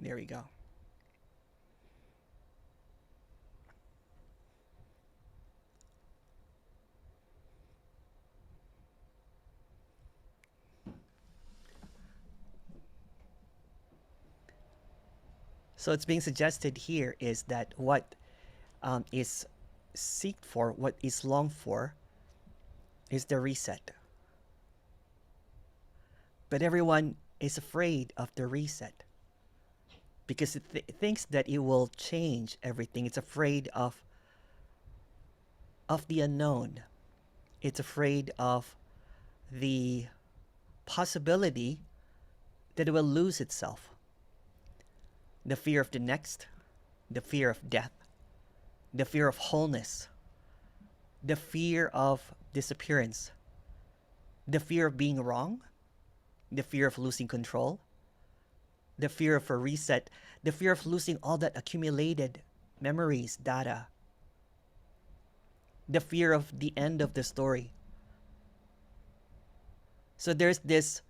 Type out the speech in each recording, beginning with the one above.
There we go. So it's being suggested here is that what is seeked for, what is longed for, is the reset. But everyone is afraid of the reset because it thinks that it will change everything. It's afraid of the unknown. It's afraid of the possibility that it will lose itself. The fear of the next, the fear of death, the fear of wholeness, the fear of disappearance, the fear of being wrong, the fear of losing control, the fear of a reset, the fear of losing all that accumulated memories, data, the fear of the end of the story. So there's this,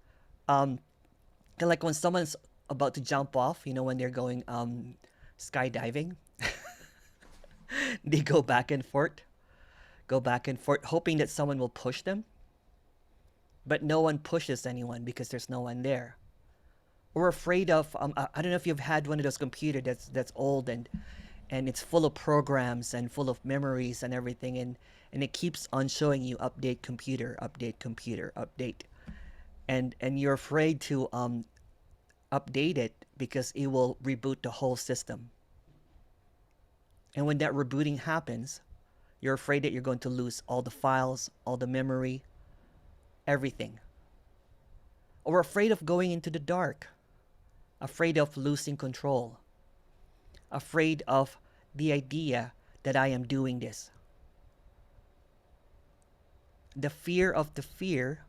kind of like when someone's about to jump off, when they're going skydiving, they go back and forth, hoping that someone will push them. But no one pushes anyone because there's no one there. We're afraid of, I don't know if you've had one of those computers that's old and it's full of programs and full of memories and everything, and it keeps on showing you update computer, update. And you're afraid to update it because it will reboot the whole system. And when that rebooting happens, you're afraid that you're going to lose all the files, all the memory, everything. Or we're afraid of going into the dark, afraid of losing control, afraid of the idea that I am doing this. The fear of the fear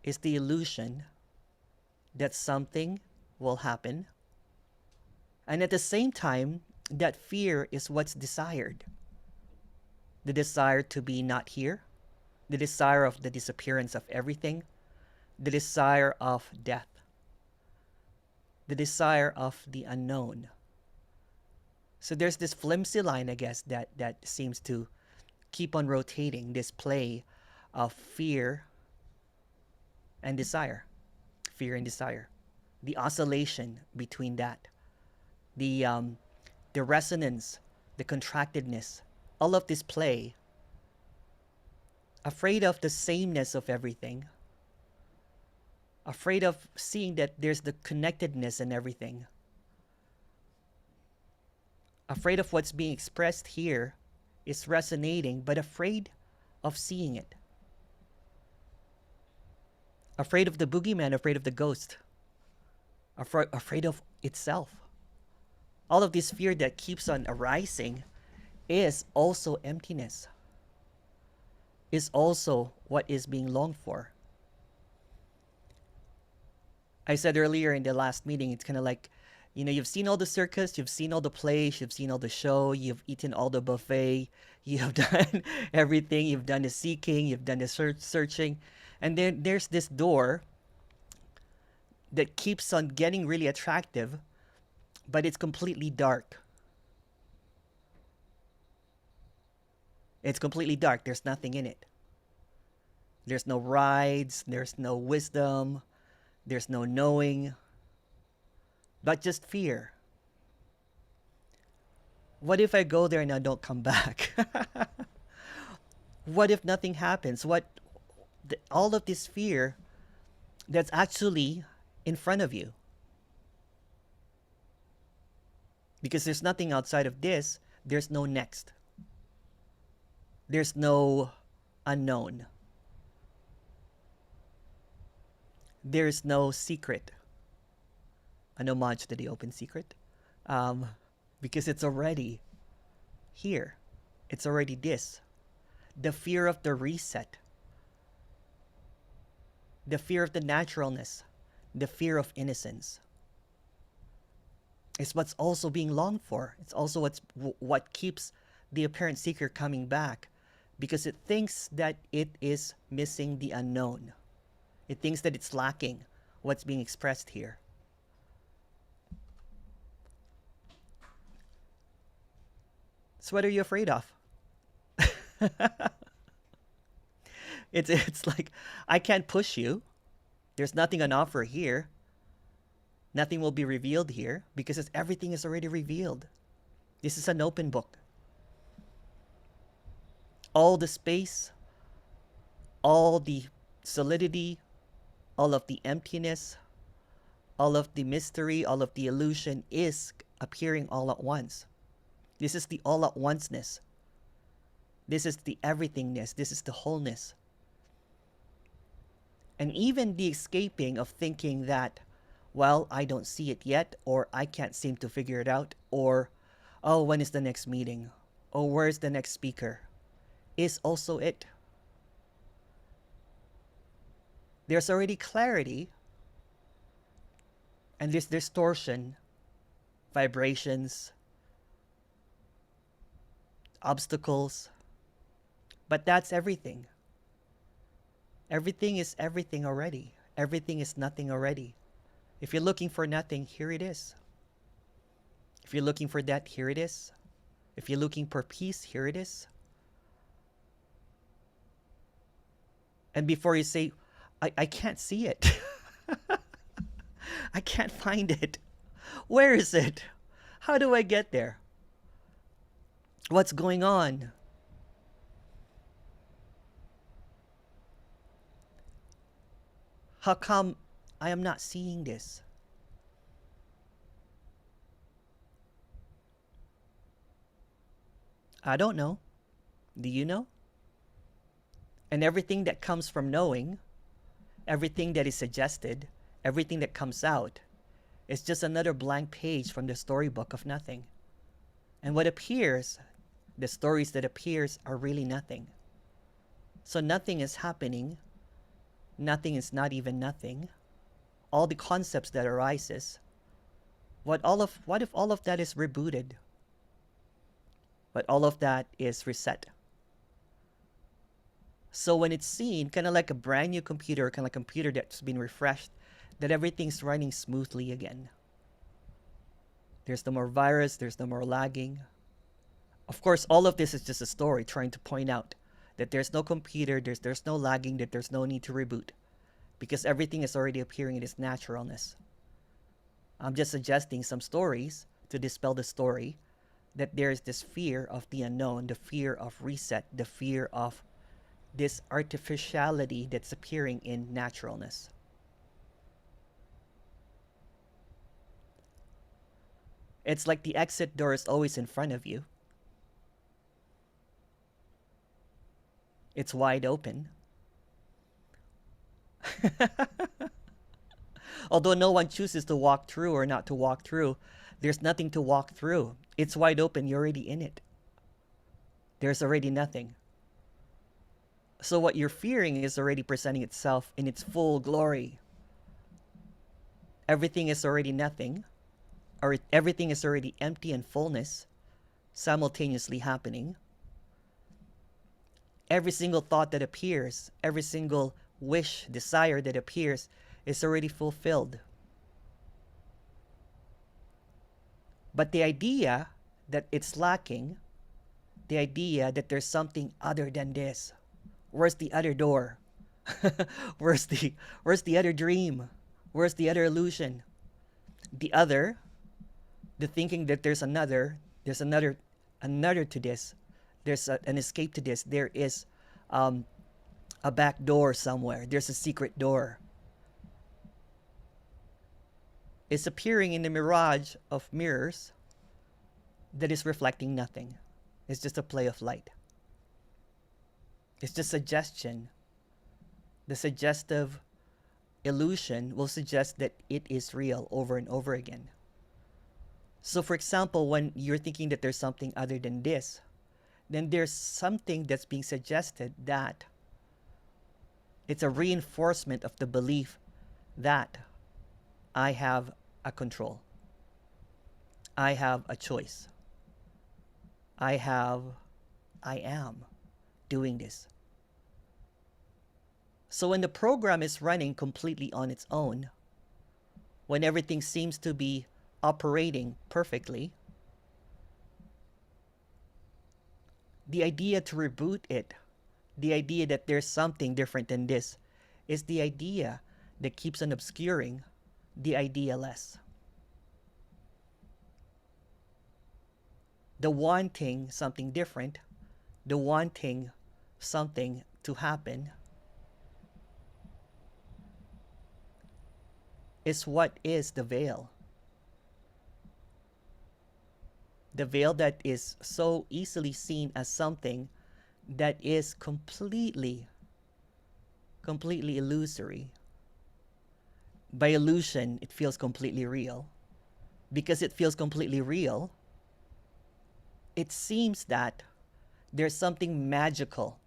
is the illusion that something will happen. And at the same time, that fear is what's desired. The desire to be not here, the desire of the disappearance of everything, the desire of death, the desire of the unknown. So there's this flimsy line, I guess, that seems to keep on rotating, this play of fear and desire. Fear and desire. The oscillation between that. The resonance, the contractedness, all of this play. Afraid of the sameness of everything. Afraid of seeing that there's the connectedness in everything. Afraid of what's being expressed here is resonating, but afraid of seeing it. Afraid of the boogeyman, afraid of the ghost. Afraid of itself. All of this fear that keeps on arising is also emptiness. Is also what is being longed for. I said earlier in the last meeting, it's kind of like, you've seen all the circus, you've seen all the plays, you've seen all the show, you've eaten all the buffet, you have done everything, you've done the seeking, you've done the searching, and then there's this door that keeps on getting really attractive, but it's completely dark. It's completely dark. There's nothing in it. There's no rides, there's no wisdom, there's no knowing, but just fear. What if I go there and I don't come back? What if nothing happens? All of this fear that's actually in front of you. Because there's nothing outside of this, there's no next. There's no unknown. There's no secret. An homage to the open secret. Because it's already here. It's already this. The fear of the reset. The fear of the naturalness. The fear of innocence. It's what's also being longed for. It's also what keeps the apparent seeker coming back. Because it thinks that it is missing the unknown. It thinks that it's lacking what's being expressed here. So what are you afraid of? It's like, I can't push you. There's nothing on offer here. Nothing will be revealed here because everything is already revealed. This is an open book. All the space, all the solidity, all of the emptiness, all of the mystery, all of the illusion is appearing all at once. This is the all at onceness. This is the everythingness. This is the wholeness. And even the escaping of thinking that, well, I don't see it yet, or I can't seem to figure it out, or, oh, when is the next meeting? Or where's the next speaker? Is also it. There's already clarity, and this distortion, vibrations, obstacles, but that's everything. Everything is everything already. Everything is nothing already. If you're looking for nothing, here it is. If you're looking for that, here it is. If you're looking for peace, here it is. And before you say, I can't see it. I can't find it. Where is it? How do I get there? What's going on? How come I am not seeing this? I don't know. Do you know? And everything that comes from knowing, everything that is suggested, everything that comes out, is just another blank page from the storybook of nothing. And what appears, the stories that appears, are really nothing. So nothing is happening. Nothing is not even nothing. All the concepts that arises, what if all of that is rebooted? But all of that is reset. So when it's seen, kind of like a brand new computer, kind of like a computer that's been refreshed, that everything's running smoothly again. There's no more virus, there's no more lagging. Of course, all of this is just a story trying to point out that there's no computer, there's no lagging, that there's no need to reboot, because everything is already appearing in its naturalness. I'm just suggesting some stories to dispel the story that there is this fear of the unknown, the fear of reset, the fear of this artificiality that's appearing in naturalness. It's like the exit door is always in front of you. It's wide open. Although no one chooses to walk through or not to walk through, there's nothing to walk through. It's wide open. You're already in it. There's already nothing. So what you're fearing is already presenting itself in its full glory. Everything is already nothing, or everything is already empty and fullness simultaneously happening. Every single thought that appears, every single wish, desire that appears is already fulfilled. But the idea that it's lacking, the idea that there's something other than this, where's the other door? where's the other dream? Where's the other illusion? The other, the thinking that there's another to this. There's an escape to this. There is a back door somewhere. There's a secret door. It's appearing in the mirage of mirrors that is reflecting nothing. It's just a play of light. It's just suggestion. The suggestive illusion will suggest that it is real over and over again. So for example, when you're thinking that there's something other than this, then there's something that's being suggested that it's a reinforcement of the belief that I have a control. I have a choice. I am doing this. So when the program is running completely on its own, when everything seems to be operating perfectly, The idea to reboot it, the idea that there's something different than this, is the idea that keeps on obscuring the idealess. The wanting something different, the wanting something to happen, is what is the veil. The veil that is so easily seen as something that is completely illusory. By illusion, it feels completely real. Because it feels completely real, it seems that there's something magical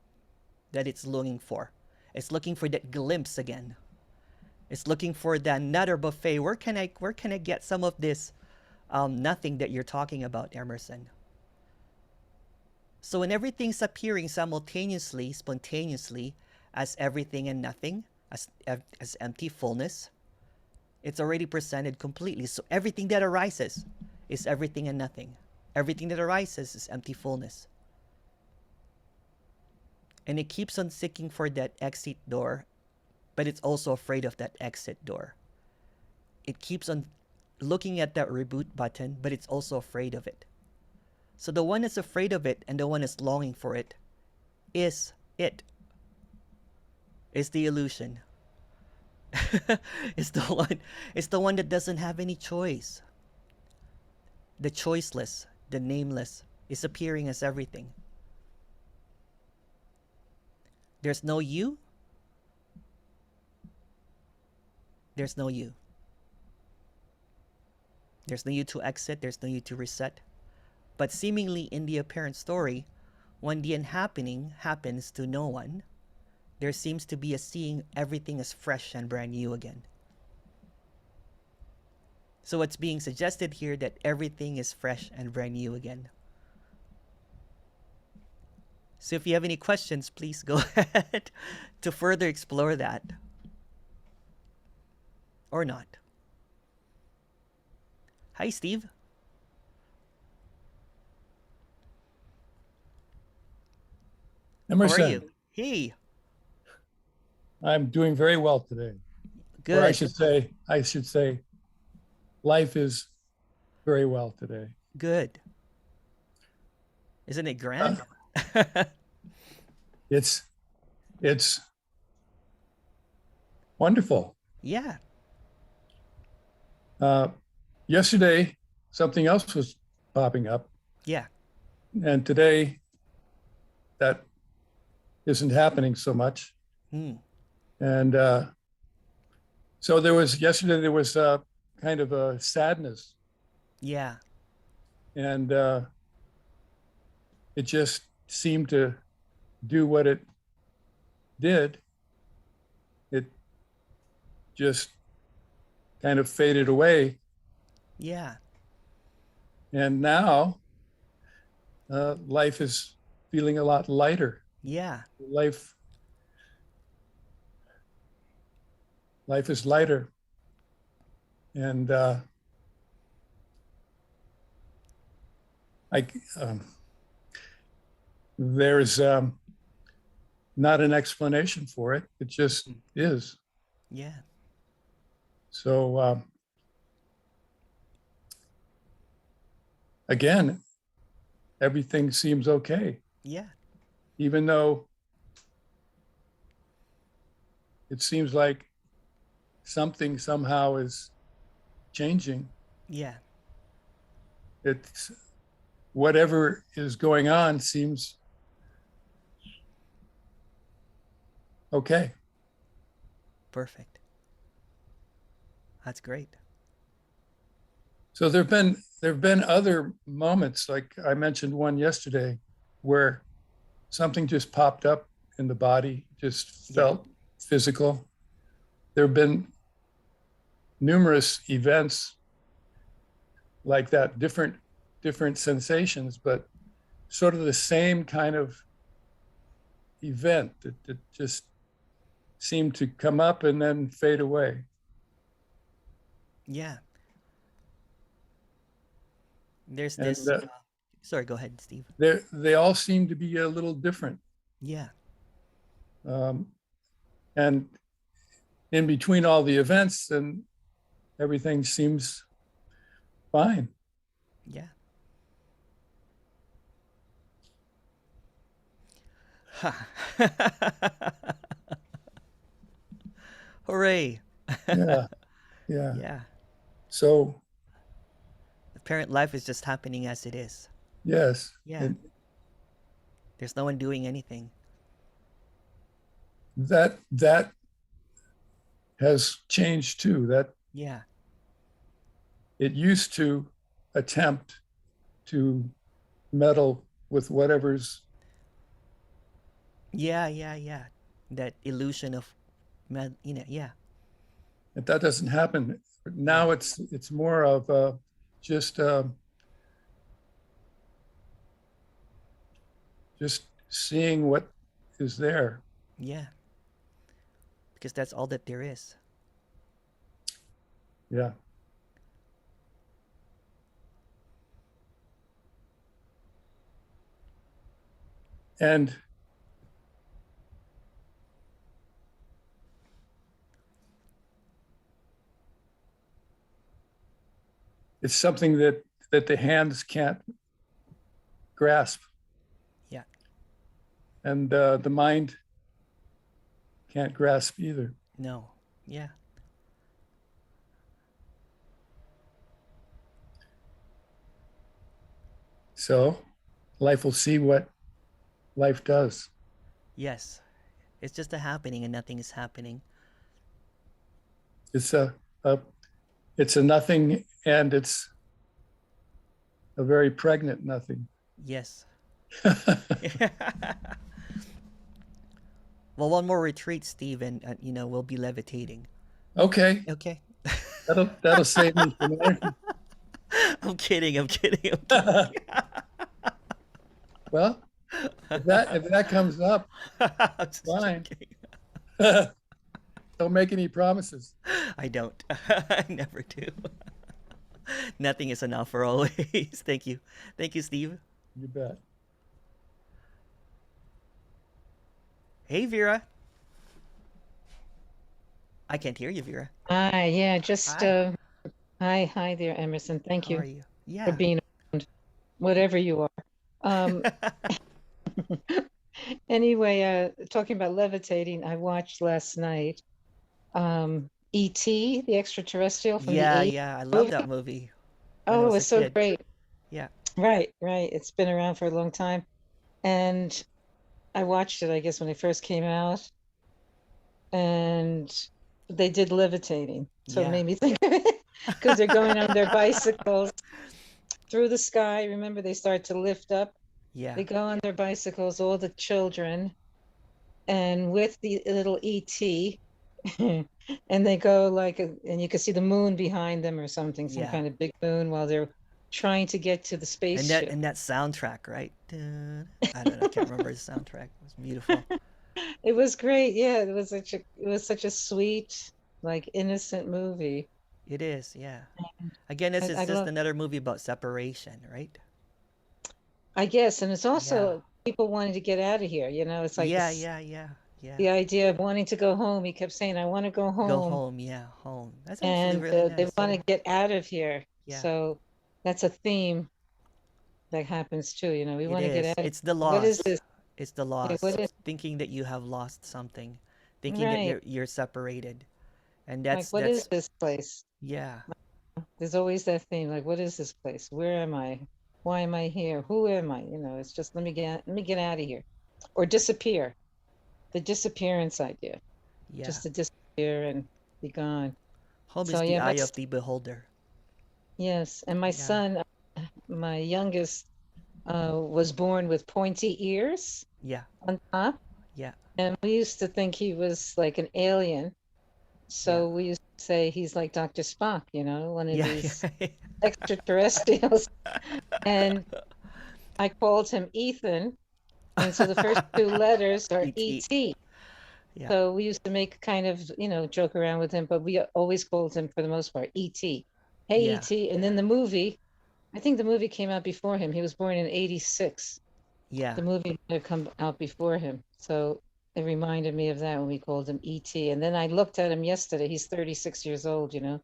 that it's longing for. It's looking for that glimpse again. It's looking for that another buffet. Where can I get some of this nothing that you're talking about, Emerson? So when everything's appearing simultaneously, spontaneously, as everything and nothing, as empty fullness, it's already presented completely. So everything that arises is everything and nothing. Everything that arises is empty fullness. And it keeps on seeking for that exit door, but it's also afraid of that exit door. It keeps on looking at that reboot button, but it's also afraid of it. So the one that's afraid of it and the one that's longing for it is it. Is the illusion. It's the one that doesn't have any choice. The choiceless, the nameless, is appearing as everything. There's no you. There's no you. There's no you to exit. There's no you to reset. But seemingly in the apparent story, when the unhappening happens to no one, there seems to be a seeing everything as fresh and brand new again. So what's being suggested here that everything is fresh and brand new again. So if you have any questions, please go ahead to further explore that. Or not. Hi, Steve. Emerson, how are you? Hey. I'm doing very well today. Good. Or I should say, life is very well today. Good. Isn't it grand? It's it's wonderful. Yeah. Yesterday, something else was popping up, Yeah. and today that isn't happening so much. Hmm. And so yesterday there was kind of a sadness, Yeah. and it just seemed to do what it did. It just kind of faded away. Yeah. And now life is feeling a lot lighter. Yeah. Life is lighter, and I there's not an explanation for it. It just is. Yeah. So again, everything seems okay, Yeah. even though it seems like something somehow is changing. Yeah. It's whatever is going on seems okay. Perfect. That's great. So there've been other moments, like I mentioned one yesterday, where something just popped up in the body, just felt physical. There have been numerous events like that, different sensations, but sort of the same kind of event that just seemed to come up and then fade away. Yeah. There's And this Sorry, go ahead, Steve. they all seem to be a little different. Yeah. Um, and in between all the events, and everything seems fine. Yeah. Hooray. Yeah, yeah. Yeah. So Apparent life is just happening as it is. yes, Yeah. There's no one doing anything. that has changed too. That Yeah. it used to attempt to meddle with whatever's, Yeah, yeah, yeah. That illusion of, yeah, that doesn't happen yeah, now. It's more of just just seeing what is there. yeah. Because that's all that there is. Yeah. And it's something that the hands can't grasp, Yeah. and the mind can't grasp either. No. Yeah. So life will see what life does. Yes. It's just a happening and nothing is happening. It's a it's a nothing, and it's a very pregnant nothing. Yes. Well, one more retreat, Steve, and we'll be levitating. Okay, Okay. that'll save me from energy. I'm kidding. I'm kidding. I'm kidding. Well, if that comes up, I'm just fine. joking. Don't make any promises. I don't. I never do. Nothing is enough for always. Thank you. Thank you, Steve. You bet. Hey, Vera. I can't hear you, Vera. Hi, yeah, just Hi. hi there, Emerson. Thank How are you you? for Yeah. being around, whatever you are. Anyway, talking about levitating, I watched last night E.T., the extraterrestrial from the Yeah, 80s yeah. I love movie. that movie when I Oh, it was a was so kid. great. Yeah. Right, right. It's been around for a long time. And I watched it, I guess, when it first came out. And they did levitating. So it Yeah. made me think of it because they're going on their bicycles through the sky. Remember, they start to lift up. Yeah. They go on their bicycles, all the children, and with the little ET, and they go like, and you can see the moon behind them or something, some Yeah. kind of big moon, while they're trying to get to the And that spaceship. and that soundtrack, right? I don't know. I can't remember the soundtrack. It was beautiful. It was great. Yeah, it was such a sweet, like innocent movie. It is. Yeah. Again, this is I just love, another movie about separation, right? I guess, and it's Yeah. also people wanting to get out of here. It's like Yeah. this, Yeah. Yeah. Yeah. the idea of wanting to go home. He kept saying, "I want to go Go home." home. Yeah. Home. That's actually And really they nice. want Yeah. to get out of here. Yeah. So that's a theme that happens too. We It want to get is. out. It's the What is loss. this? It's the Yeah, what loss. is Thinking that you have lost something, thinking that right? you're separated, and Like, that's what is that's this place? yeah. There's always that theme. Like, what is this place? Where am I? Why am I here? Who am I? It's just let me get out of here, or disappear. The disappearance idea, Yeah. just to disappear and be gone. Home So is the yeah, eye of the beholder. yes, and my Yeah. son, my youngest, was born with pointy ears Yeah. on top. Yeah. And we used to think he was like an alien. Yeah. So we used to say he's like Dr. Spock, one of Yeah. these Yeah. extraterrestrials. And I called him Ethan. And so the first two letters are E.T. E.T. Yeah. So we used to make kind of, joke around with him, but we always called him for the most part E.T. Hey, Yeah. E.T. And in the movie, I think the movie came out before him. He was born in 86. Yeah. The movie might have come out before him. So it reminded me of that when we called him E.T. And then I looked at him yesterday. He's 36 years old, you know.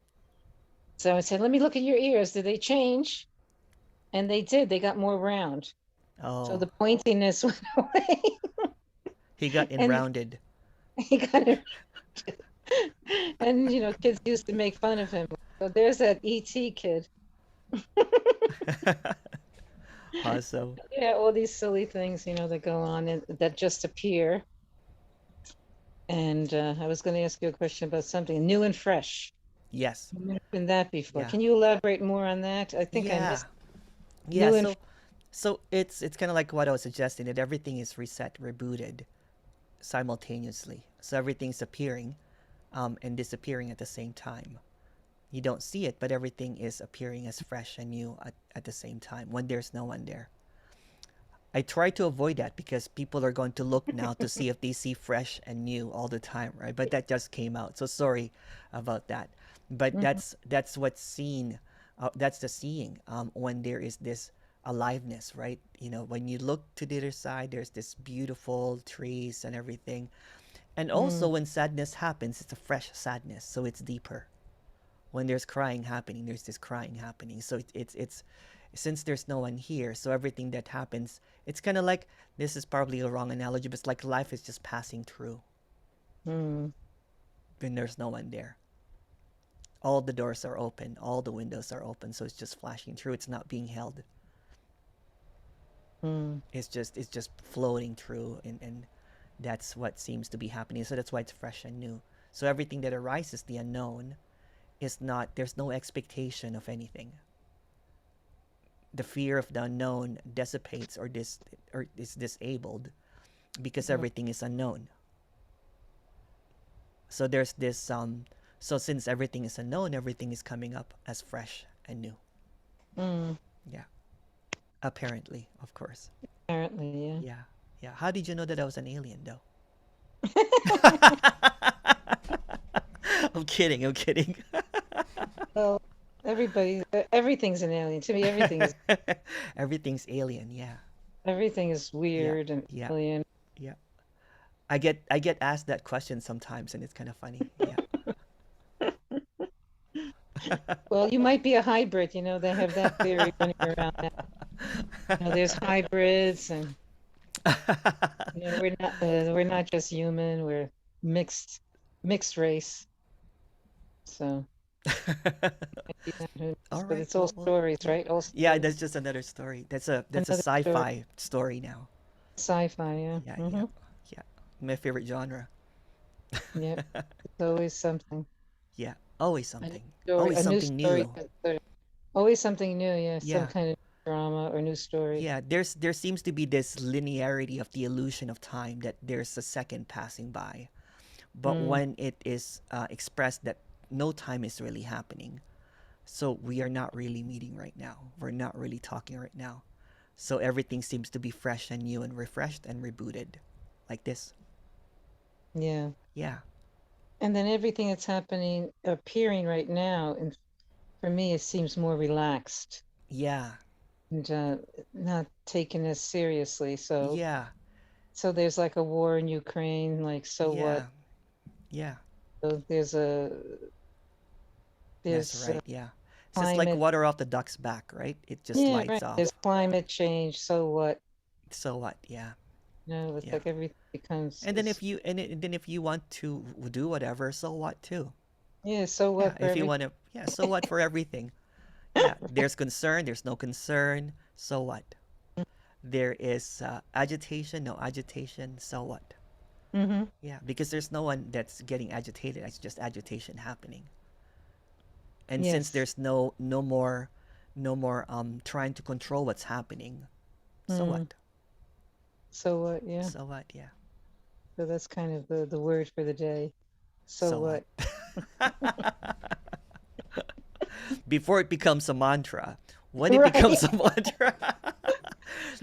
So I said, let me look at your ears. Did they change? And they did. They got more round. So Oh, the pointiness went away. he got in And rounded. he got it. And, you know, kids used to make fun of him. So there's that E.T. kid. Awesome. Yeah, all these silly things, you know, that go on and that just appear. And I was going to ask you a question about something new and fresh. Yes. You mentioned that before. Yeah. Can you elaborate more on that? I think I Yeah. missed Yeah. new and So it's kind of like what I was suggesting, that everything is reset, rebooted simultaneously. So everything's appearing and disappearing at the same time. You don't see it, but everything is appearing as fresh and new at the same time when there's no one there. I try to avoid that because people are going to look now to see if they see fresh and new all the time, right? But that just came out, so sorry about that. But that's what's seen. That's the seeing when there is this aliveness, right? You know, when you look to the other side, there's this beautiful trees and everything. And also when sadness happens, it's a fresh sadness, so it's deeper. When there's crying happening, there's this crying happening. So it's since there's no one here, so everything that happens, it's kind of like, this is probably a wrong analogy, but it's like life is just passing through Mm, when there's no one there. All the doors are open, all the windows are open, so it's just flashing through. It's not being held. mm, It's just floating through, and that's what seems to be happening. So that's why it's fresh and new. So everything that arises, the unknown, is not, there's no expectation of anything. The fear of the unknown dissipates or is disabled because everything is unknown. So there's this so since everything is unknown, everything is coming up as fresh and new. mm. Yeah. Apparently, of course. Apparently, yeah. Yeah. Yeah. How did you know that I was an alien though? I'm kidding. I'm kidding. Well, everything's an alien. To me, Everything's alien. Yeah. everything is Yeah. weird and Yeah. alien. Yeah. I get asked that question sometimes, and it's kind of funny. Yeah. Well, you might be a hybrid, you know, they have that theory running around now. You know, there's hybrids and you know, we're not just human, we're mixed race. So maybe that, who knows? All But right. it's all stories, right? All Yeah, stories. that's just another story. That's a Another story. sci-fi story now. Sci-fi, yeah. Yeah, Mm-hmm. yeah, yeah. My favorite genre. Yep. It's always something. Yeah, always A new something. story, Always a new something story. new. Always something new, yeah. Some Yeah, kind of drama or new story. yeah. There seems to be this linearity of the illusion of time, that there's a second passing by, but Mm, when it is expressed that no time is really happening, so we are not really meeting right now. We're not really talking right now. So everything seems to be fresh and new and refreshed and rebooted, like this. yeah. Yeah, And then everything that's appearing right now, and for me, it seems more relaxed yeah, and not taken as seriously. yeah, So there's like a war in Ukraine, like, so what? yeah, yeah. So That's there's right. Yeah. It's just like climate, water off the duck's back, right? It just yeah, slides right. off. There's climate change. So what? So what? Yeah. You know, it's Yeah. like everything becomes, And then if you want to do whatever, so what too? yeah, so Yeah. what for If you everything? want to, yeah. So what for everything? Yeah. There's concern. There's no concern. So what? There is agitation. No agitation. So what? Mm-hmm. Yeah. Because there's no one that's getting agitated. It's just agitation happening. And since Yes. there's no more trying to control what's happening, so Mm. what? So what? Yeah. So what? Yeah. So that's kind of the word for the day. So So what? what? Before it becomes a mantra, when it Right. becomes a mantra,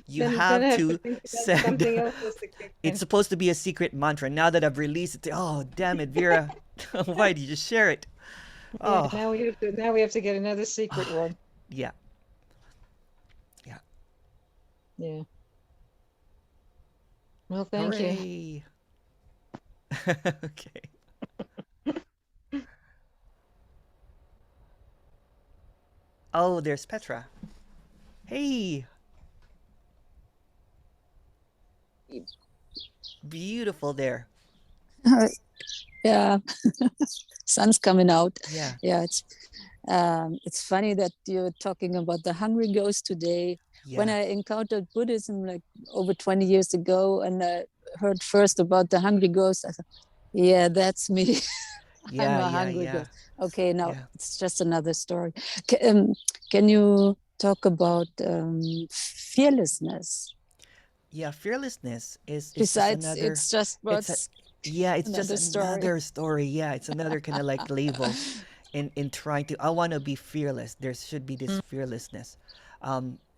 you Then have I have to think about send. something else has to kick in. It's supposed to be a secret mantra. Now that I've released it, oh damn it, Vera, why did you just share it? Yeah, Oh, now we have to get another secret one. yeah. Yeah. Well, thank you. Hooray! Okay. Oh, there's Petra. Hey, beautiful there. Yeah, sun's coming out. Yeah. Yeah, it's funny that you're talking about the hungry ghost today. When Yeah. I encountered Buddhism like over 20 years ago, and I heard first about the hungry ghost, I thought, yeah, that's me. I'm Yeah, a yeah, hungry yeah. ghost. Okay, now Yeah. it's just another story. Can you talk about fearlessness? Yeah, fearlessness is just Besides, another it's just it's a what's yeah, it's just another story. another story. Yeah, it's another kind of like label in trying to I want to be fearless. There should be this fearlessness.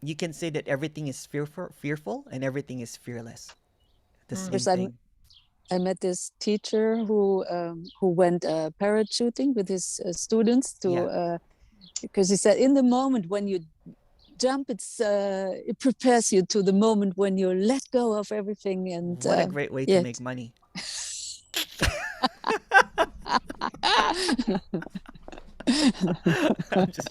You can say that everything is fearful and everything is fearless. The same First, thing. I met this teacher who went parachuting with his students Yeah. because he said in the moment when you jump, it prepares you to the moment when you let go of everything and What a great way to yeah. make money. I'm just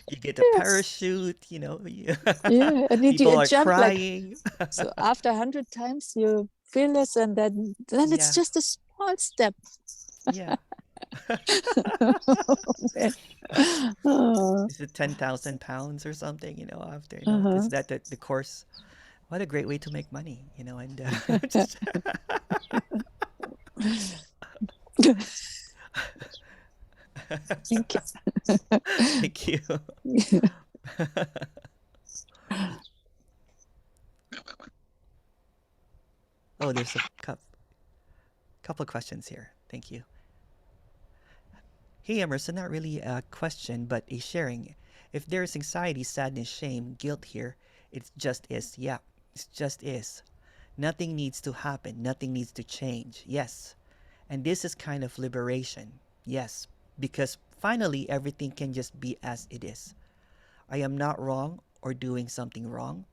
you get a Yes. parachute, you know, Yeah, and people you are jump like crying. so. After 100 times, you fearless, and then it's Yeah, just a small step. yeah. Oh, Is it 10,000 pounds or something, after, is uh-huh. that the course? What a great way to make money, and just, Thank thank you. you. Oh, there's a couple of questions here. Thank you. Hey, Emerson, not really a question, but a sharing. If there is anxiety, sadness, shame, guilt here, it just is. Yeah, it just is. Nothing needs to happen. Nothing needs to change. Yes. And this is kind of liberation. Yes. Because finally, everything can just be as it is. I am not wrong or doing something wrong.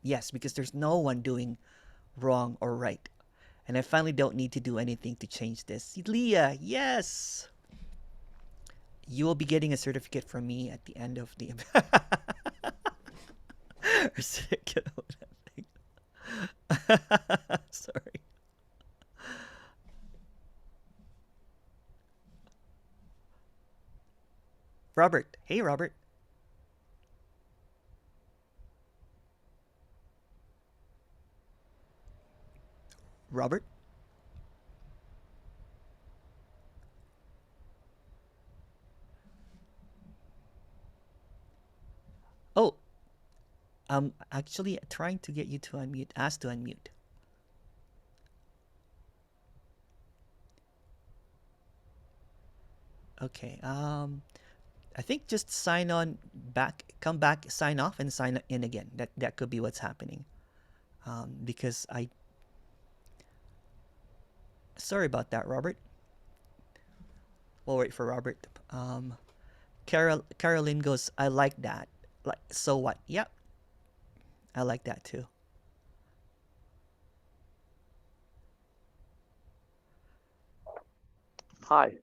Yes, because there's no one doing wrong or right. And I finally don't need to do anything to change this. Leah, yes! You will be getting a certificate from me at the end of the Sorry. Robert. Hey, Robert. Robert? Oh, I'm actually trying to get you to unmute. Ask to unmute. Okay. I think just sign on back, come back, sign off, and sign in again. That could be what's happening. Because I. Sorry about that, Robert. We'll wait for Robert. Caroline goes, I like that. Like, so what? Yep, I like that too. Hi.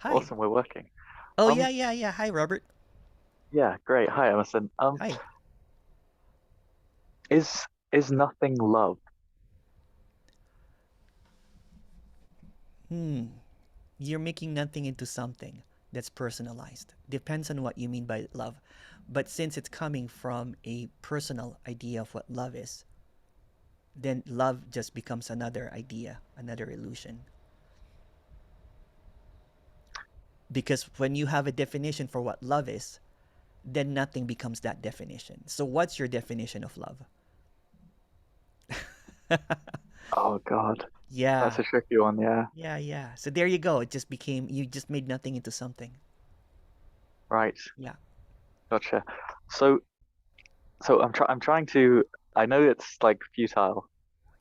Hi. Awesome, we're working. Oh Um, yeah, yeah, yeah. Hi, Robert. yeah, great. Hi, Emerson. Hi. Is nothing love? You're making nothing into something that's personalized. Depends on what you mean by love. But since it's coming from a personal idea of what love is, then love just becomes another idea, another illusion. Because when you have a definition for what love is, then nothing becomes that definition. So what's your definition of love? Oh God, that's Yeah. a tricky one. Yeah, Yeah, yeah. So there you go. It just became you just made nothing into something. right. Yeah. Gotcha. So, I'm trying to. I know it's like futile.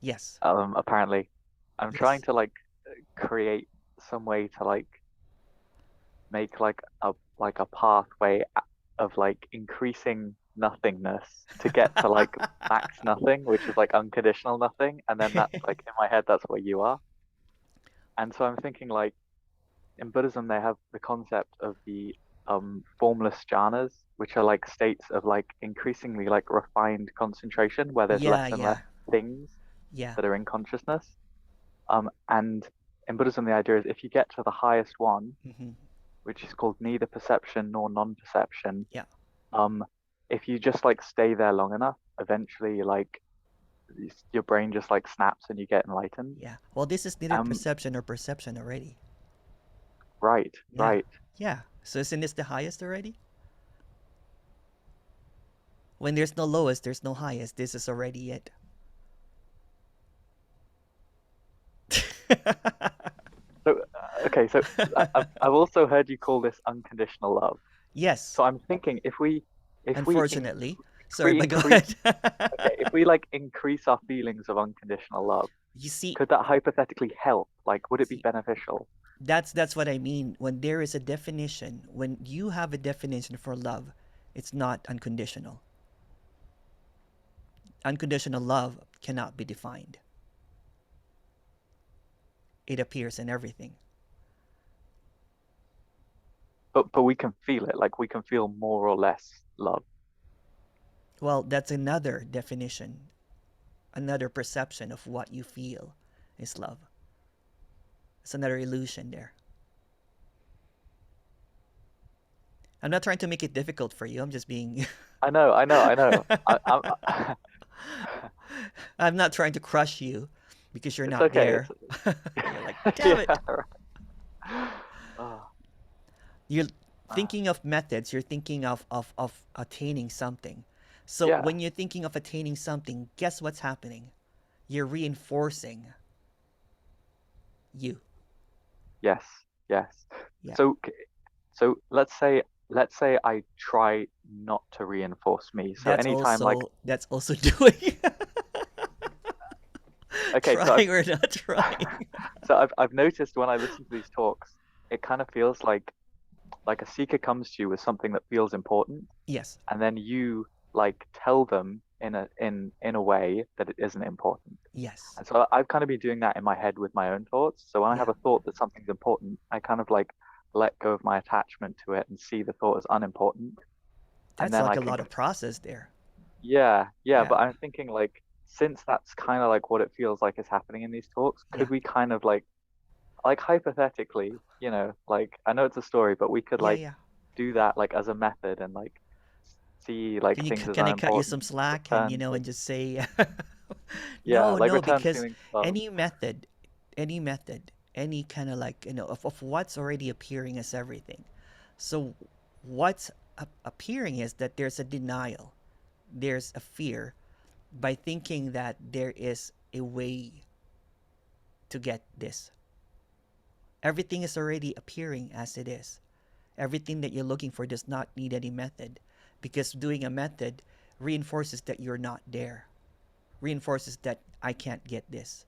Yes. Apparently, I'm trying Yes. to like create some way to like make like a pathway of like increasing nothingness to get to like max nothing, which is like unconditional nothing, and then that's like in my head that's where you are. And so I'm thinking like in Buddhism they have the concept of the formless jhanas, which are like states of like increasingly like refined concentration where there's Yeah, less and yeah, less things yeah. that are in consciousness. And in Buddhism the idea is if you get to the highest one, Hmm. which is called neither perception nor non-perception, Yeah. if you just like stay there long enough, eventually like your brain just like snaps and you get enlightened. Yeah. Well, this is neither Um, perception or perception already. right, Yeah. right. Yeah. So isn't this the highest already? When there's no lowest, there's no highest. This is already it. So okay, so I've also heard you call this unconditional love. Yes. So I'm thinking Unfortunately. if we Sorry, but go increase ahead. okay, if we like increase our feelings of unconditional love, You see, could that hypothetically help? Like, would it be see, beneficial? that's what I mean. When there is a definition, when you have a definition for love, it's not unconditional. Unconditional love cannot be defined. It appears in everything. But we can feel it, like we can feel more or less love. Well, that's another definition, another perception of what you feel is love. It's another illusion there. I'm not trying to make it difficult for you. I'm just being. I know. I'm I'm not trying to crush you because you're it's not okay. there. You're like, damn it. Yeah, right. Oh, You're thinking of methods, you're thinking of attaining something. So yeah. when you're thinking of attaining something, guess what's happening? You're reinforcing you. Yes. Yes. Yeah. So let's say I try not to reinforce me. So anytime like That's also doing. okay, Trying or not trying. so I've noticed when I listen to these talks, it kind of feels like a seeker comes to you with something that feels important, Yes. and then you like tell them in a way that it isn't important. Yes. And so I've kind of been doing that in my head with my own thoughts. So when I have Yeah. a thought that something's important, I kind of like let go of my attachment to it and see the thought as unimportant. And That's then like I a can, lot of process there. yeah, Yeah. but I'm thinking like, since that's kind of like what it feels like is happening in these talks, Yeah. could we kind of like hypothetically, you know, like I know it's a story, but we could Yeah, like yeah. do that like as a method and like see like things as Can I cut you some unimportant, slack and return to, and just say yeah, like no, return because feeling love. any method, any kind of like, of what's already appearing as everything. So what's appearing is that there's a denial, there's a fear by thinking that there is a way to get this. Everything is already appearing as it is. Everything that you're looking for does not need any method, because doing a method reinforces that you're not there, reinforces that I can't get this,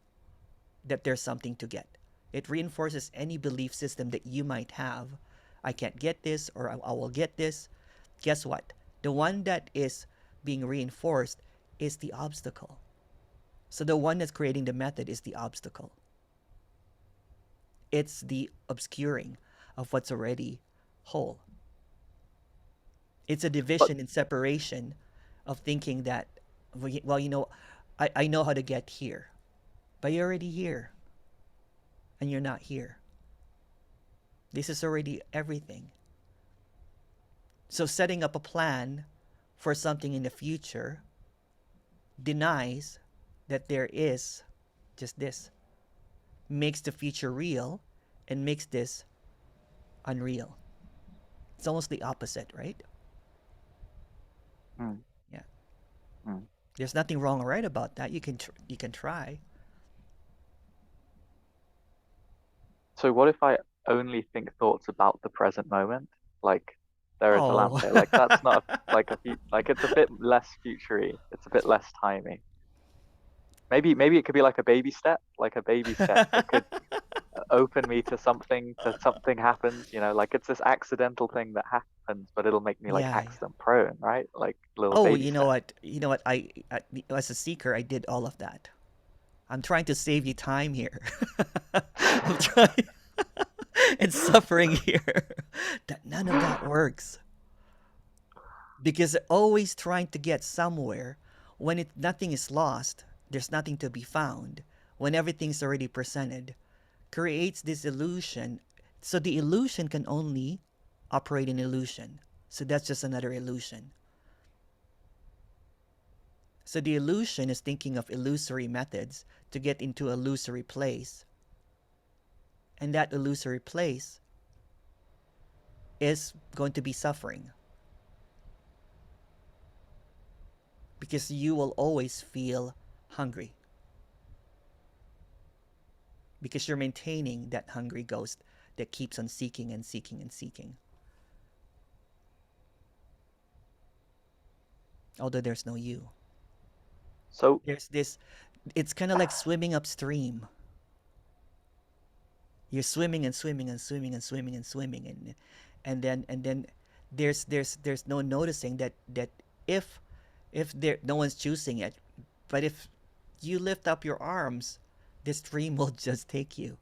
that there's something to get. It reinforces any belief system that you might have. I can't get this, or I will get this. Guess what? The one that is being reinforced is the obstacle. So the one that's creating the method is the obstacle. It's the obscuring of what's already whole. It's a But division and separation of thinking that, well, I know how to get here, but you're already here and you're not here. This is already everything. So setting up a plan for something in the future denies that there is just this, makes the future real and makes this unreal. It's almost the opposite, right? mm, Yeah. mm. There's nothing wrong or right about that. You can try. So what if I only think thoughts about the present moment? Like there is a Oh. lamp there. Like that's not like it's a bit less futury. It's a bit less timey. Maybe it could be like a baby step that could open me to something, happens, like it's this accidental thing that happens, but it'll make me like Yeah. accident prone, right? Like little Oh, baby you know steps. what? You know what? As a seeker, I did all of that. I'm trying to save you time here. I'm trying and suffering here. That none of that works because they're always trying to get somewhere when nothing is lost. There's nothing to be found. When everything's already presented, creates this illusion. So the illusion can only operate in illusion. So that's just another illusion. So the illusion is thinking of illusory methods to get into an illusory place. And that illusory place is going to be suffering. Because you will always feel hungry. Because you're maintaining that hungry ghost that keeps on seeking and seeking and seeking. Although there's no you. So There's this, it's kind of like swimming upstream. You're swimming and swimming and swimming and swimming and swimming and then there's no noticing that if there no one's choosing it, but if you lift up your arms, the stream will just take you.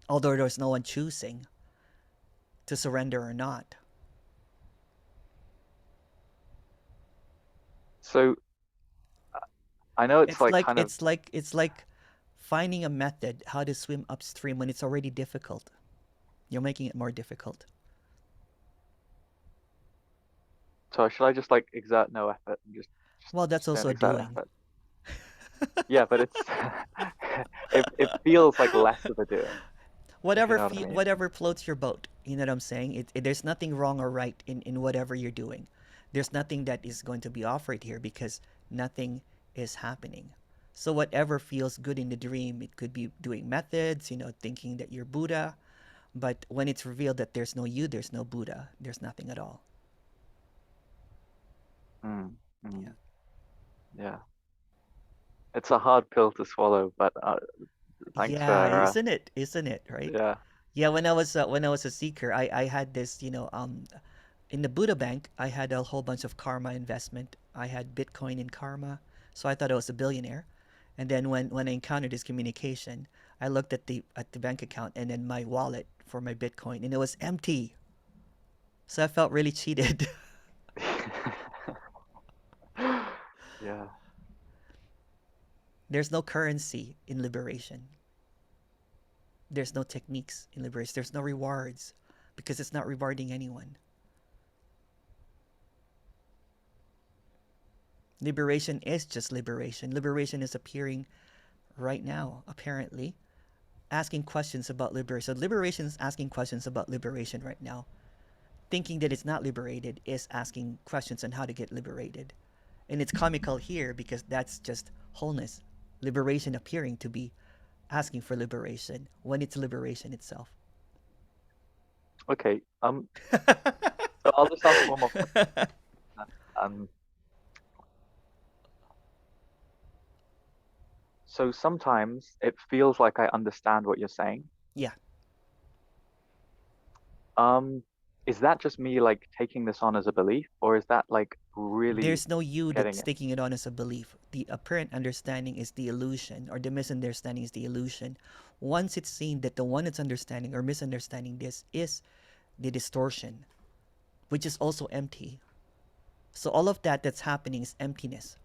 Although there's no one choosing to surrender or not. so I know it's It's like like kind of it's like finding a method how to swim upstream when it's already difficult. You're making it more difficult. so should I just like exert no effort and Well, that's just don't also a exert doing. effort? Yeah, but it's it feels like less of a doing, if you know what I mean. Whatever floats your boat. You know what I'm saying? There's nothing wrong or right in whatever you're doing. There's nothing that is going to be offered here because nothing is happening. So whatever feels good in the dream, it could be doing methods, thinking that you're Buddha. But when it's revealed that there's no you, there's no Buddha, there's nothing at all. Mm, Yeah. mm, yeah. It's a hard pill to swallow, but thanks Yeah, for isn't it? Isn't it, right? yeah. Yeah, when I was a seeker, I had this, in the Buddha bank, I had a whole bunch of karma investment. I had Bitcoin in karma, so I thought I was a billionaire. And then when I encountered this communication, I looked at the bank account and then my wallet for my Bitcoin, and it was empty. So I felt really cheated. Yeah. There's no currency in liberation. There's no techniques in liberation. There's no rewards because it's not rewarding anyone. Liberation is just liberation. Liberation is appearing right now, apparently. Asking questions about liberation. So liberation is asking questions about liberation right now. Thinking that it's not liberated is asking questions on how to get liberated. And it's comical here because that's just wholeness. Liberation appearing to be asking for liberation when it's liberation itself. Okay. So I'll just ask one more question. Um, so sometimes it feels like I understand what you're saying. Yeah. Um, is that just me like taking this on as a belief, or is that like really There's no you getting that's it? taking it on as a belief. The apparent understanding is the illusion, or the misunderstanding is the illusion. Once it's seen that the one that's understanding or misunderstanding this is the distortion, which is also empty. So all of that that's happening is emptiness.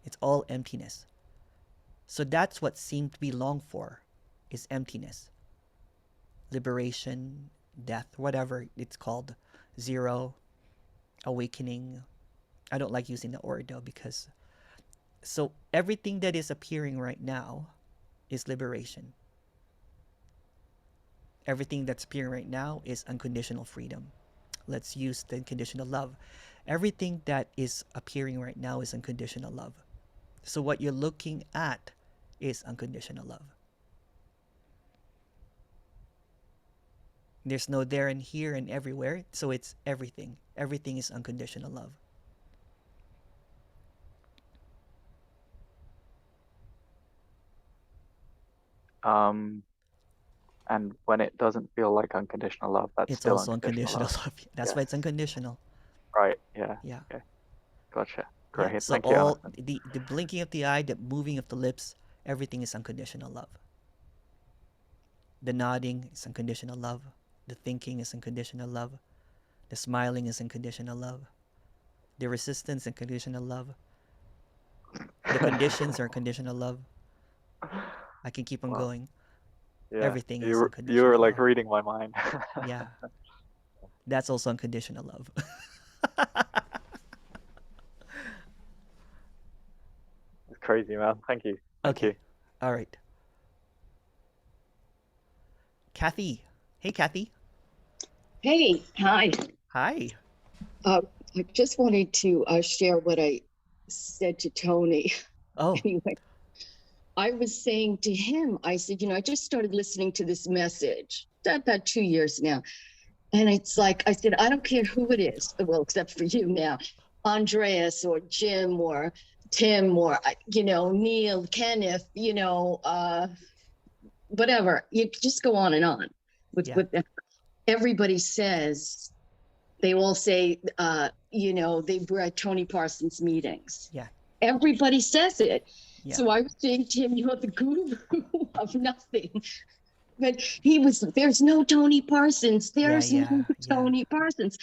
It's all emptiness. So that's what seemed to be longed for, is emptiness. Liberation, death, whatever it's called. Zero, awakening. I don't like using the word though because so everything that is appearing right now is liberation. Everything that's appearing right now is unconditional freedom. Let's use the unconditional love. Everything that is appearing right now is unconditional love. So what you're looking at is unconditional love. There's no there and here and everywhere, so it's everything. Everything is unconditional love. Um, and when it doesn't feel like unconditional love, that's It's still also unconditional unconditional love. love. That's Yes. why it's unconditional. Right. Yeah. Yeah. Okay. Gotcha. Yeah. Great. So Thank you, all Emerson. the blinking of the eye, the moving of the lips, everything is unconditional love. The nodding is unconditional love. The thinking is unconditional love. The smiling is unconditional love. The resistance is unconditional love. The conditions are conditional love. I can keep on Wow. going. Yeah. Everything is You were unconditional like love. reading my mind. Yeah. That's also unconditional love. It's crazy, man. Thank you. Thank you. Okay. All right. Kathy. Hey, Kathy. Hey, hi. Hi. Uh, I just wanted to share what I said to Tony. Oh. Anyway, I was saying to him, I said, I just started listening to this message about 2 years now. And it's like, I said, I don't care who it is, well, except for you now, Andreas or Jim or Tim or, Neil, Kenneth, whatever. You just go on and on with Yeah. what everybody says. They all say, they were at Tony Parsons' meetings. Yeah. Everybody says it. Yeah. So I was saying to him, you're the guru of nothing. But there's no Tony Parsons. There's no Tony Parsons.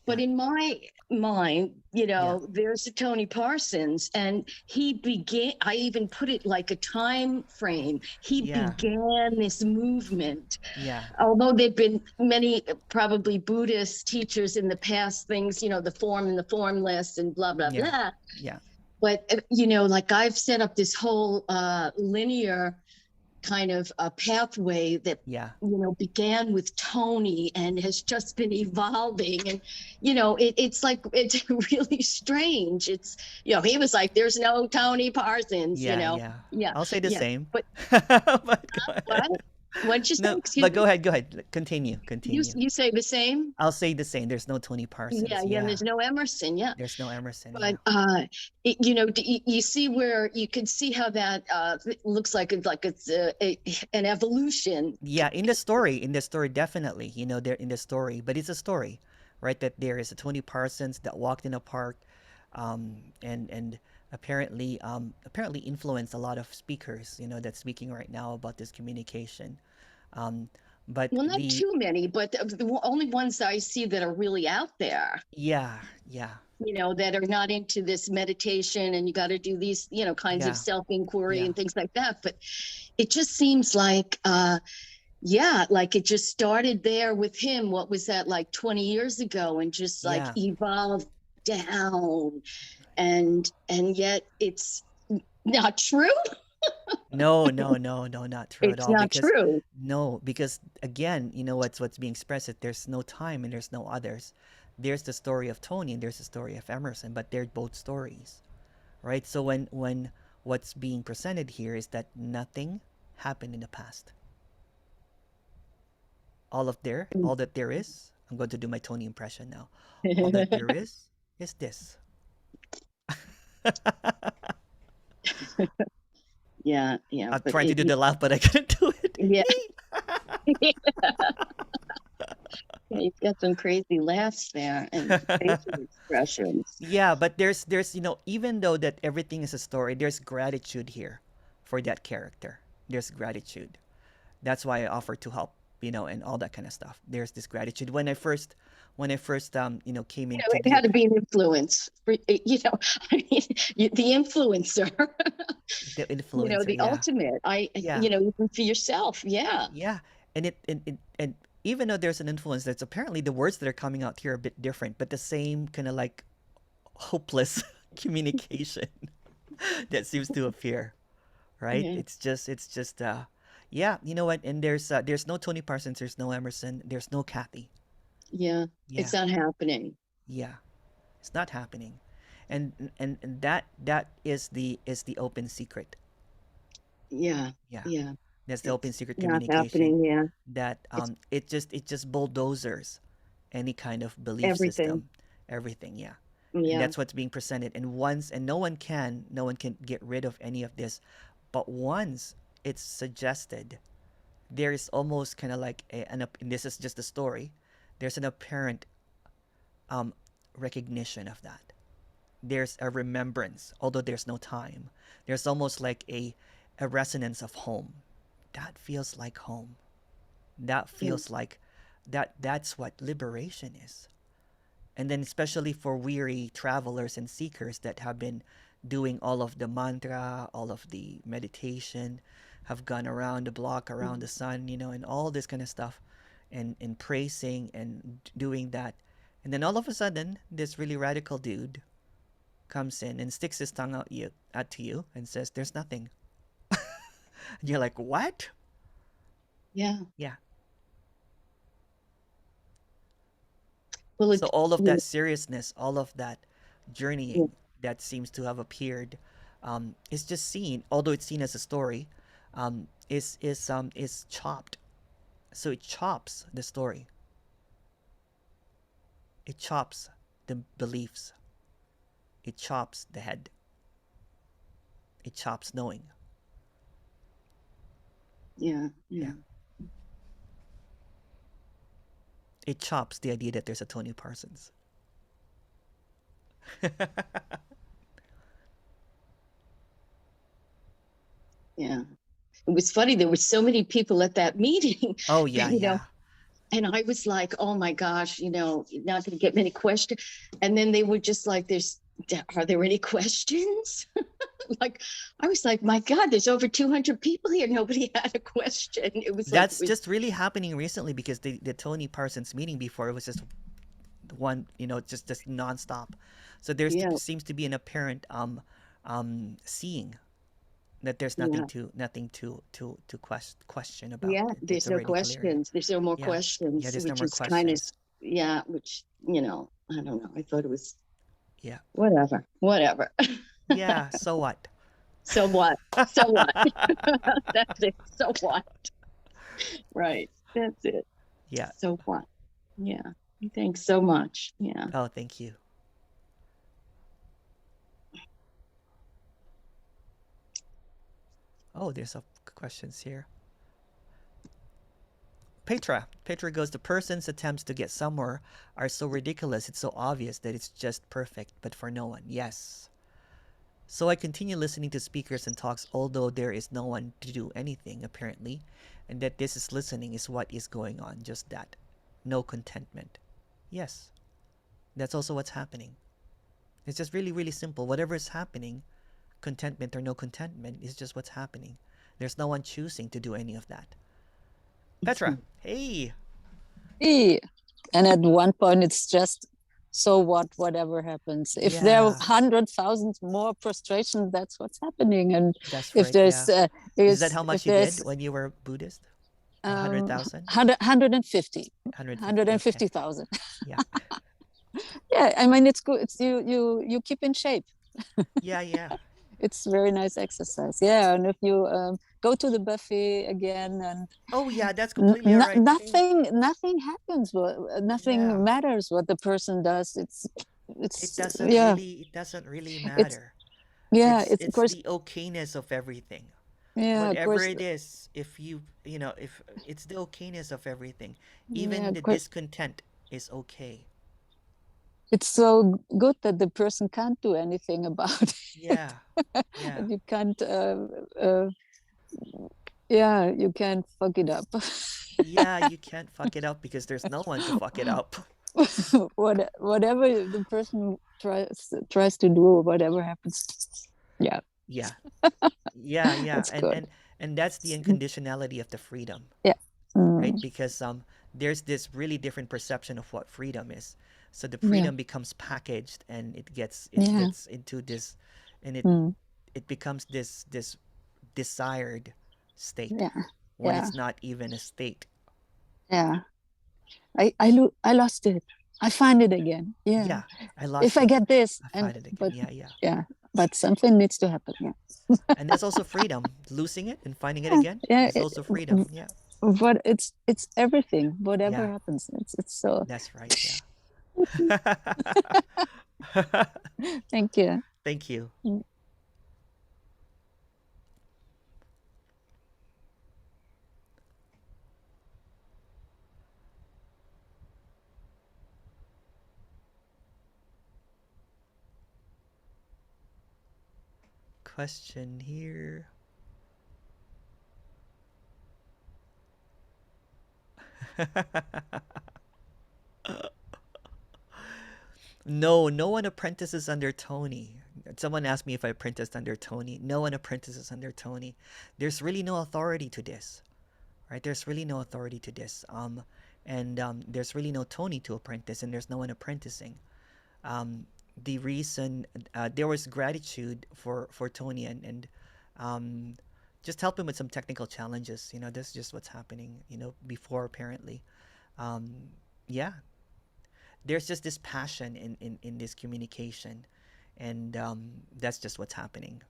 But in my mind, there's a Tony Parsons, and I even put it like a time frame. He began this movement. Yeah. Although there've been many probably Buddhist teachers in the past, things, the form and the formless and blah, blah, blah. Yeah. But, like I've set up this whole linear kind of a pathway that, began with Tony and has just been evolving. And, it's really strange. It's, he was like, there's no Tony Parsons, Yeah. I'll say the same. But what? What'd you say? No, Excuse but me? go ahead. Continue. You say the same? I'll say the same. There's no Tony Parsons. Yeah. There's no Emerson. Yeah. There's no Emerson. But you see where you can see how that looks like it's an evolution. Yeah, in the story, definitely. They're in the story, but it's a story, right? That there is a Tony Parsons that walked in a park, and apparently influenced a lot of speakers. That's speaking right now about this communication. But well, not too many, but the only ones I see that are really out there. Yeah. That are not into this meditation, and you got to do these, kinds of self-inquiry and things like that. But it just seems like, like it just started there with him. What was that, like 20 years ago, and just evolved down, and yet it's not true. No, not true at It's all. not true. No, because again, what's being expressed is there's no time and there's no others. There's the story of Tony and there's the story of Emerson, but they're both stories, right? So when what's being presented here is that nothing happened in the past. All that there is, I'm going to do my Tony impression now. All that there is this. Yeah. I'm trying to do the laugh, but I couldn't do it. Yeah. You've got some crazy laughs there and facial expressions. Yeah, but there's even though that everything is a story, there's gratitude here for that character. There's gratitude. That's why I offer to help, and all that kind of stuff. There's this gratitude. When I first came into it had to be an influence for, I mean, the influencer. The influencer, the ultimate. Even for yourself. Yeah. Yeah. And and even though there's an influence, that's apparently the words that are coming out here are a bit different, but the same kind of like hopeless communication that seems to appear, right? Yeah. It's just you know what? And there's no Tony Parsons, there's no Emerson, there's no Kathy. Yeah. It's not happening. Yeah, it's not happening, and that is the open secret. Yeah. That's the open secret Not communication. happening. Yeah. That it just bulldozers any kind of belief system, everything. Yeah. And that's what's being presented. And no one can get rid of any of this, but once it's suggested, there is almost kind of like and this is just a story. There's an apparent recognition of that. There's a remembrance, although there's no time. There's almost like a resonance of home. That feels like home. That feels like that's what liberation is. And then especially for weary travelers and seekers that have been doing all of the mantra, all of the meditation, have gone around the block, around the sun, and all this kind of stuff, and praising and doing that. And then all of a sudden, this really radical dude comes in and sticks his tongue out to you and says, "There's nothing." And you're like, "What?" Yeah. Yeah. Well, So all of that seriousness, all of that journeying that seems to have appeared, is just seen, although it's seen as a story, is chopped. So it chops the story. It chops the beliefs. It chops the head. It chops knowing. Yeah. It chops the idea that there's a Tony Parsons. Yeah. It was funny. There were so many people at that meeting. Oh, yeah, yeah. And I was like, oh my gosh, not going to get many questions. And then they were just like, are there any questions? Like, I was like, my God, there's over 200 people here. Nobody had a question. That's just really happening recently, because the Tony Parsons meeting before, it was just one, just nonstop. So there seems to be an apparent seeing that there's nothing to question about. Yeah, there's no questions. There's no more questions. Yeah, there's no which more is questions. which, I don't know. I thought it was, yeah, whatever. Yeah, so what? So what? So what? That's it. So what? Right. That's it. Yeah. So what? Yeah. Thanks so much. Yeah. Oh, thank you. Oh, there's some questions here. Petra goes, the person's attempts to get somewhere are so ridiculous, it's so obvious that it's just perfect, but for no one. Yes. So I continue listening to speakers and talks, although there is no one to do anything, apparently, and that this is listening is what is going on, just that. No contentment. Yes. That's also what's happening. It's just really, really simple. Whatever is happening, contentment or no contentment, is just what's happening. There's no one choosing to do any of that. Petra, hey. Hey. And at one point, it's just, so what, whatever happens. If there are 100,000 more frustration, that's what's happening. And that's if right, there's... is that how much you did when you were Buddhist? 100,000? 150. 150,000. Yeah. Yeah, I mean, it's good. It's you keep in shape. Yeah. It's very nice exercise. Yeah, and if you go to the buffet again, and oh yeah, that's completely right. Nothing happens. Nothing matters what the person does. It doesn't really matter. It's of course the okayness of everything. Yeah, whatever it is, if it's the okayness of everything, even the discontent is okay. It's so good that the person can't do anything about it. Yeah. You can't you can't fuck it up. Yeah, you can't fuck it up because there's no one to fuck it up. Whatever the person tries to do, whatever happens. Yeah. And that's the unconditionality of the freedom. Yeah. Right? Because there's this really different perception of what freedom is. So the freedom becomes packaged, and it gets into this, and it becomes this desired state when it's not even a state. Yeah. I lost it. I find it again. Yeah. I lost if I get this, I find it again. Yeah. But something needs to happen. Yeah. And that's also freedom. Losing it and finding it again is also freedom. Yeah. But it's everything. Whatever happens, it's so. That's right. Yeah. Thank you. Thank you. question here. No, no one apprentices under Tony. Someone asked me if I apprenticed under Tony. No one apprentices under Tony. There's really no authority to this, right? There's really no authority to this. There's really no Tony to apprentice, and there's no one apprenticing. The reason there was gratitude for Tony and just help him with some technical challenges. You know, that's just what's happening. You know, before apparently, yeah, there's just this passion in this communication, and that's just what's happening.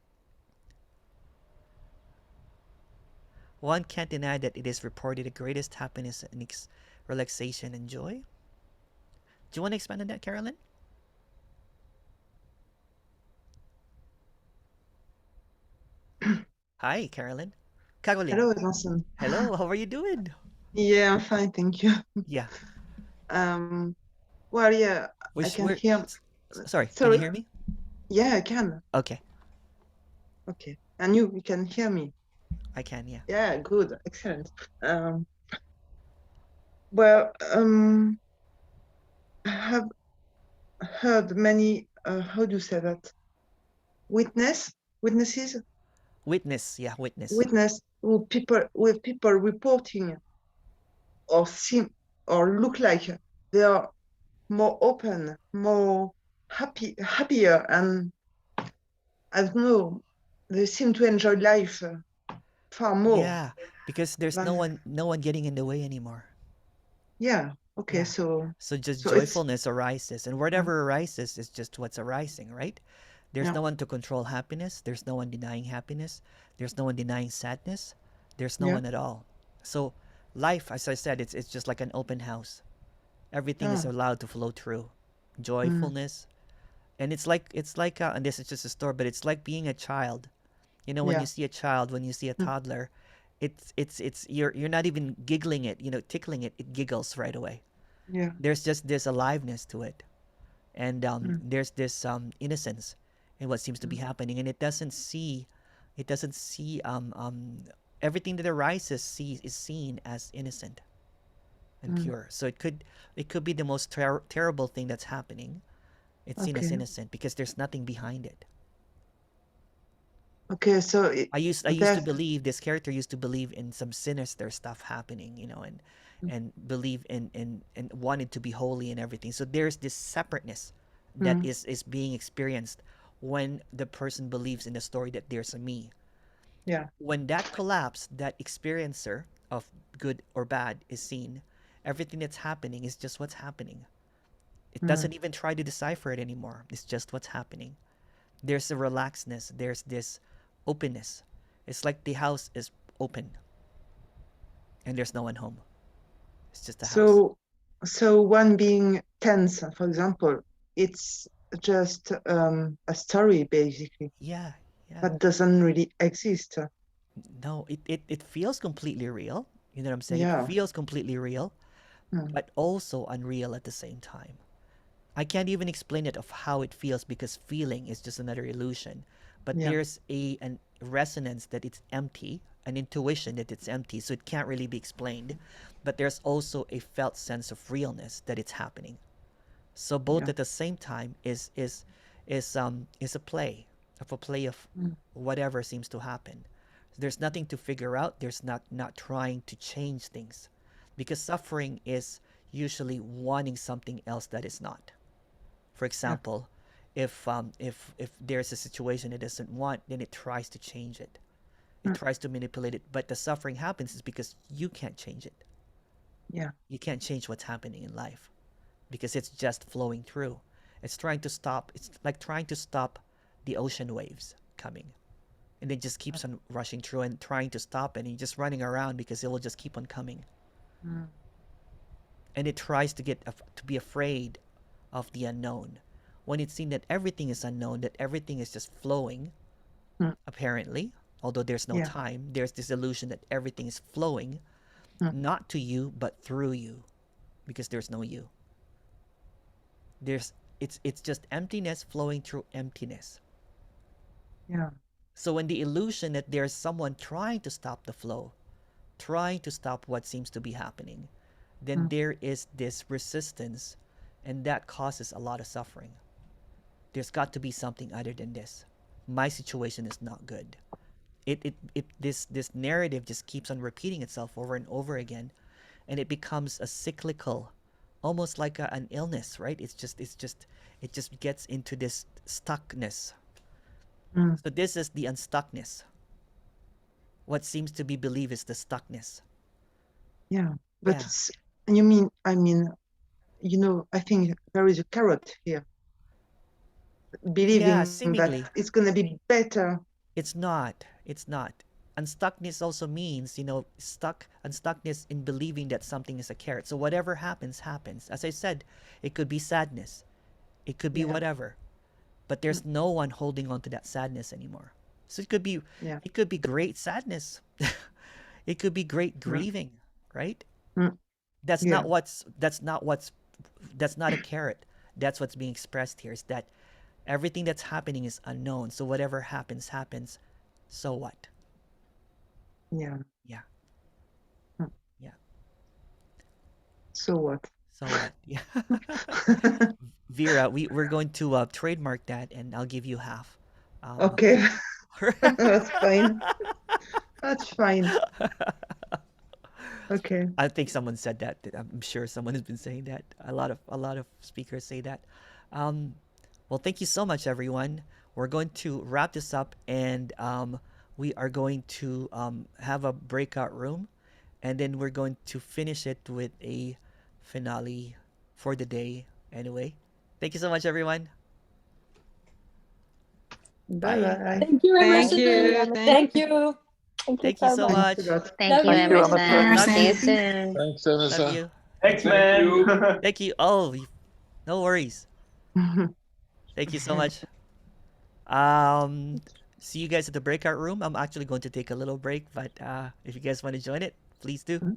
One can't deny that it is reported the greatest happiness and relaxation and joy. Do you want to expand on that, Carolyn? Hi, Carolyn. Caroline. Hello, Emerson. Hello, how are you doing? Yeah, I'm fine, thank you. Yeah. Well, yeah, I can hear. Sorry, can you hear me? Yeah, I can. Okay. Okay, and you can hear me? I can, yeah. Yeah, good, excellent. Well, I have heard many. How do you say that? Witnesses. Witness, yeah, witness. Witness with people reporting or seem or look like they are more open, more happier, and I don't know, they seem to enjoy life far more. Yeah, because there's no one getting in the way anymore. Yeah. Okay. Yeah. So just joyfulness arises, and whatever arises is just what's arising, right? There's no one to control happiness. There's no one denying happiness. There's no one denying sadness. There's no one at all. So life, as I said, it's just like an open house. Everything is allowed to flow through. Joyfulness. And it's like and this is just a story, but it's like being a child. You know, when you see a child, when you see a toddler, it's you're not even giggling it, you know, tickling it, it giggles right away. Yeah. There's just this aliveness to it. And there's this innocence in what seems to be happening, and it doesn't see everything that arises is seen as innocent and pure. So it could be the most terrible thing that's happening. It's seen as innocent because there's nothing behind it. Okay, so I used to believe, this character used to believe in some sinister stuff happening, you know, and believe in wanted to be holy and everything. So there's this separateness that is being experienced when the person believes in the story that there's a me. Yeah. When that collapse, that experiencer of good or bad is seen, everything that's happening is just what's happening. It doesn't even try to decipher it anymore. It's just what's happening. There's a relaxedness. There's this openness. It's like the house is open and there's no one home. It's just a house. So one being tense, for example, it's just a story basically. Yeah. That doesn't really exist. No, it feels completely real. You know what I'm saying? Yeah. It feels completely real, but also unreal at the same time. I can't even explain it of how it feels because feeling is just another illusion. But there's an resonance that it's empty, an intuition that it's empty, so it can't really be explained. But there's also a felt sense of realness that it's happening. So both at the same time is a play of whatever seems to happen. There's nothing to figure out. There's not trying to change things, because suffering is usually wanting something else that is not. For example, if there's a situation it doesn't want, then it tries to change it. It tries to manipulate it. But the suffering happens is because you can't change it. Yeah. You can't change what's happening in life because it's just flowing through. It's trying to stop. It's like trying to stop the ocean waves coming. And it just keeps on rushing through and trying to stop it, and you're just running around because it will just keep on coming. And it tries to be afraid of the unknown, when it's seen that everything is unknown, that everything is just flowing, apparently, although there's no time. There's this illusion that everything is flowing, not to you, but through you, because there's no you. It's just emptiness flowing through emptiness. Yeah. So when the illusion that there's someone trying to stop the flow, trying to stop what seems to be happening, then there is this resistance, and that causes a lot of suffering. There's got to be something other than this. My situation is not good. This narrative just keeps on repeating itself over and over again, and it becomes a cyclical, almost like an illness, right? It just gets into this stuckness. So this is the unstuckness. What seems to be believed is the stuckness. Yeah, but you mean, I mean, you know, I think there is a carrot here. Believing seemingly. that it's going to be better. It's not. It's not. Unstuckness also means, you know, unstuckness in believing that something is a carrot. So whatever happens, happens. As I said, it could be sadness. It could be whatever. But there's no one holding on to that sadness anymore. So it could be great sadness. It could be great grieving, right? That's not a carrot. That's what's being expressed here, is that everything that's happening is unknown. So whatever happens, happens. So what? Yeah. Yeah. Yeah. So what? So what? Yeah. Vera, we're going to trademark that, and I'll give you half. Okay. That's fine. That's fine. Okay. I think someone said that. I'm sure someone has been saying that. A lot of speakers say that. Well, thank you so much, everyone. We're going to wrap this up, and we are going to have a breakout room, and then we're going to finish it with a finale for the day. Anyway, thank you so much, everyone. Bye bye. Thank you, Emerson. Thank you. Thank you so much. Thank you, Emerson. See you soon. Thanks, Love Emerson. you. Thanks, man. Thank you. Oh, no worries. Thank you so much. See you guys at the breakout room. I'm actually going to take a little break, but if you guys want to join it, please do.